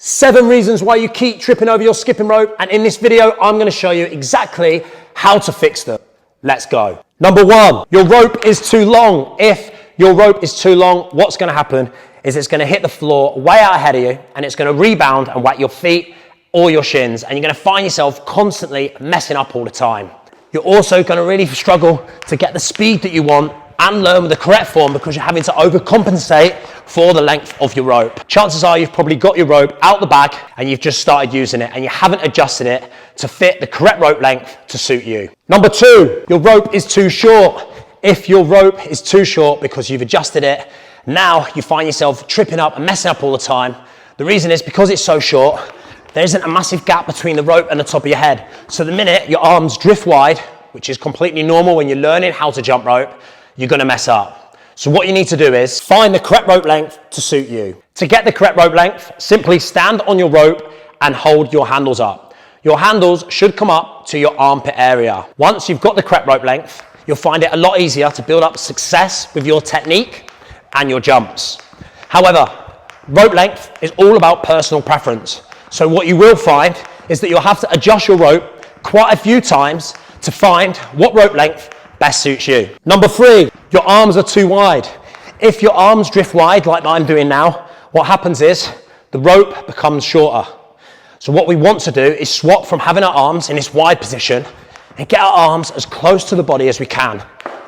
7 reasons why you keep tripping over your skipping rope, and in this video I'm going to show you exactly how to fix them. Let's go. Number 1, your rope is too long. If your rope is too long, what's going to happen is it's going to hit the floor way out ahead of you, and it's going to rebound and whack your feet or your shins, and you're going to find yourself constantly messing up all the time. You're also going to really struggle to get the speed that you want and learn with the correct form because you're having to overcompensate for the length of your rope. Chances are you've probably got your rope out the bag and you've just started using it and you haven't adjusted it to fit the correct rope length to suit you. Number 2, your rope is too short. If your rope is too short because you've adjusted it, now you find yourself tripping up and messing up all the time. The reason is because it's so short, there isn't a massive gap between the rope and the top of your head. So the minute your arms drift wide, which is completely normal when you're learning how to jump rope, you're going to mess up. So what you need to do is find the correct rope length to suit you. To get the correct rope length, simply stand on your rope and hold your handles up. Your handles should come up to your armpit area. Once you've got the correct rope length, you'll find it a lot easier to build up success with your technique and your jumps. However, rope length is all about personal preference. So what you will find is that you'll have to adjust your rope quite a few times to find what rope length best suits you. Number 3, your arms are too wide. If your arms drift wide like I'm doing now, what happens is the rope becomes shorter. So what we want to do is swap from having our arms in this wide position and get our arms as close to the body as we can.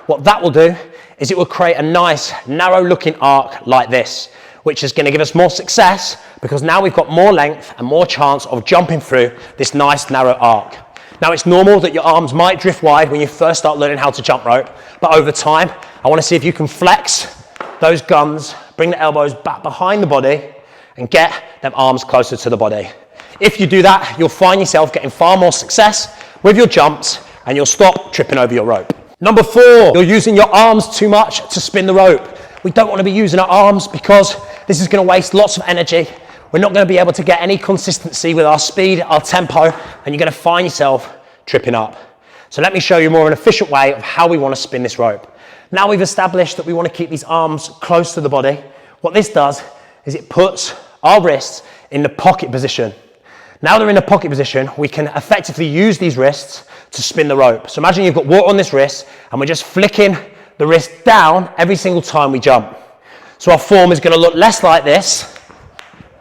What that will do is it will create a nice narrow looking arc like this, which is going to give us more success because now we've got more length and more chance of jumping through this nice narrow arc. Now it's normal that your arms might drift wide when you first start learning how to jump rope, but over time, I want to see if you can flex those guns, bring the elbows back behind the body and get them arms closer to the body. If you do that, you'll find yourself getting far more success with your jumps and you'll stop tripping over your rope. Number 4, you're using your arms too much to spin the rope. We don't want to be using our arms because this is going to waste lots of energy. We're not going to be able to get any consistency with our speed, our tempo, and you're going to find yourself tripping up. So let me show you more an efficient way of how we want to spin this rope. Now we've established that we want to keep these arms close to the body. What this does is it puts our wrists in the pocket position. Now they're in the pocket position, we can effectively use these wrists to spin the rope. So imagine you've got water on this wrist and we're just flicking the wrist down every single time we jump. So our form is going to look less like this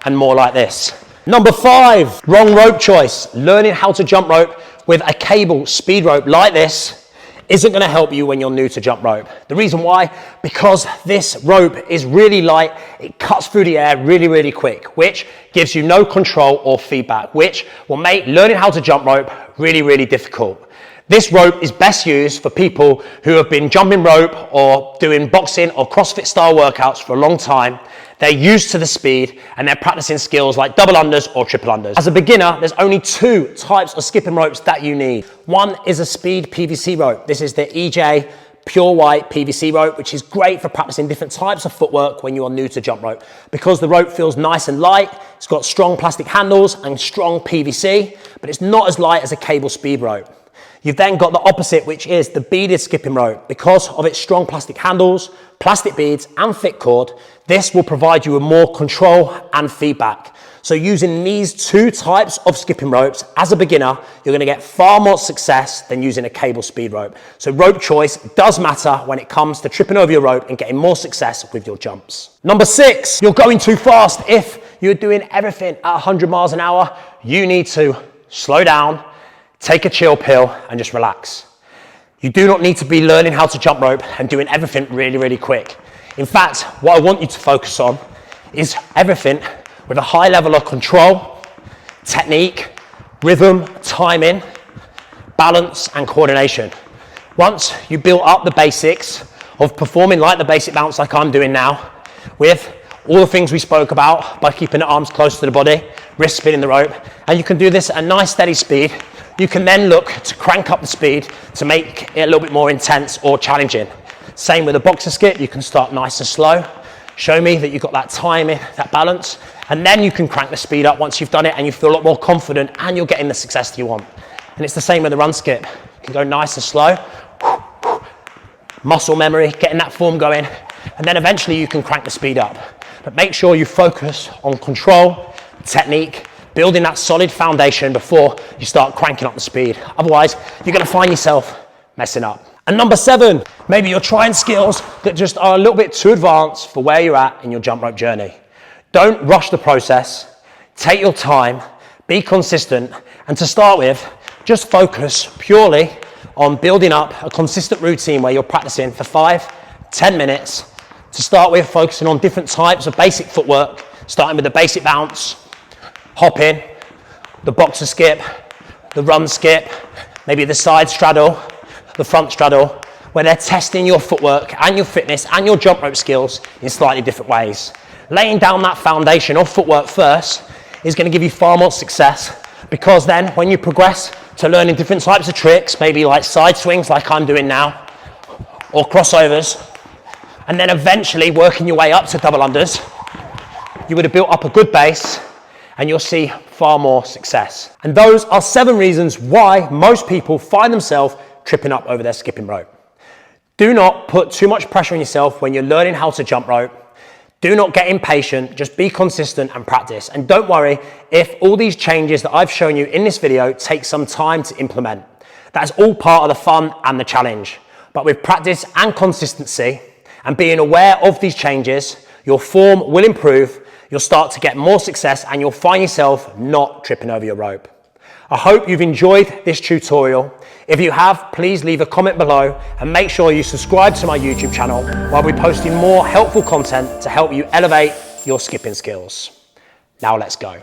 and more like this. Number 5, wrong rope choice. Learning how to jump rope with a cable speed rope like this isn't going to help you when you're new to jump rope. The reason why? Because this rope is really light, it cuts through the air really, really quick, which gives you no control or feedback, which will make learning how to jump rope really, really difficult. This rope is best used for people who have been jumping rope or doing boxing or CrossFit style workouts for a long time. They're used to the speed and they're practicing skills like double unders or triple unders. As a beginner, there's only 2 types of skipping ropes that you need. One is a speed PVC rope. This is the EJ Pure White PVC rope, which is great for practicing different types of footwork when you are new to jump rope. Because the rope feels nice and light, it's got strong plastic handles and strong PVC, but it's not as light as a cable speed rope. You've then got the opposite, which is the beaded skipping rope. Because of its strong plastic handles, plastic beads and thick cord, this will provide you with more control and feedback. So using these 2 types of skipping ropes as a beginner, you're going to get far more success than using a cable speed rope. So rope choice does matter when it comes to tripping over your rope and getting more success with your jumps. Number 6, you're going too fast. If you're doing everything at 100 miles an hour, you need to slow down, take a chill pill and just relax. You do not need to be learning how to jump rope and doing everything really, really quick. In fact, what I want you to focus on is everything with a high level of control, technique, rhythm, timing, balance and coordination. Once you build up the basics of performing like the basic bounce like I'm doing now, with all the things we spoke about by keeping the arms close to the body, wrist spinning the rope, and you can do this at a nice steady speed, you can then look to crank up the speed to make it a little bit more intense or challenging. Same with a boxer skip, you can start nice and slow. Show me that you've got that timing, that balance, and then you can crank the speed up once you've done it and you feel a lot more confident and you're getting the success that you want. And it's the same with the run skip. You can go nice and slow, muscle memory, getting that form going, and then eventually you can crank the speed up. But make sure you focus on control, technique, building that solid foundation before you start cranking up the speed. Otherwise, you're gonna find yourself messing up. And number 7, maybe you're trying skills that just are a little bit too advanced for where you're at in your jump rope journey. Don't rush the process, take your time, be consistent, and to start with, just focus purely on building up a consistent routine where you're practicing for 5-10 minutes. To start with, focusing on different types of basic footwork, starting with the basic bounce, hop in, the boxer skip, the run skip, maybe the side straddle, the front straddle, where they're testing your footwork and your fitness and your jump rope skills in slightly different ways. Laying down that foundation of footwork first is going to give you far more success, because then when you progress to learning different types of tricks, maybe like side swings like I'm doing now, or crossovers, and then eventually working your way up to double unders, you would have built up a good base and you'll see far more success. And those are 7 reasons why most people find themselves tripping up over their skipping rope. Do not put too much pressure on yourself when you're learning how to jump rope. Do not get impatient, just be consistent and practice. And don't worry if all these changes that I've shown you in this video take some time to implement. That's all part of the fun and the challenge. But with practice and consistency and being aware of these changes, your form will improve, you'll start to get more success, and you'll find yourself not tripping over your rope. I hope you've enjoyed this tutorial. If you have, please leave a comment below and make sure you subscribe to my YouTube channel, where I'll be posting more helpful content to help you elevate your skipping skills. Now let's go.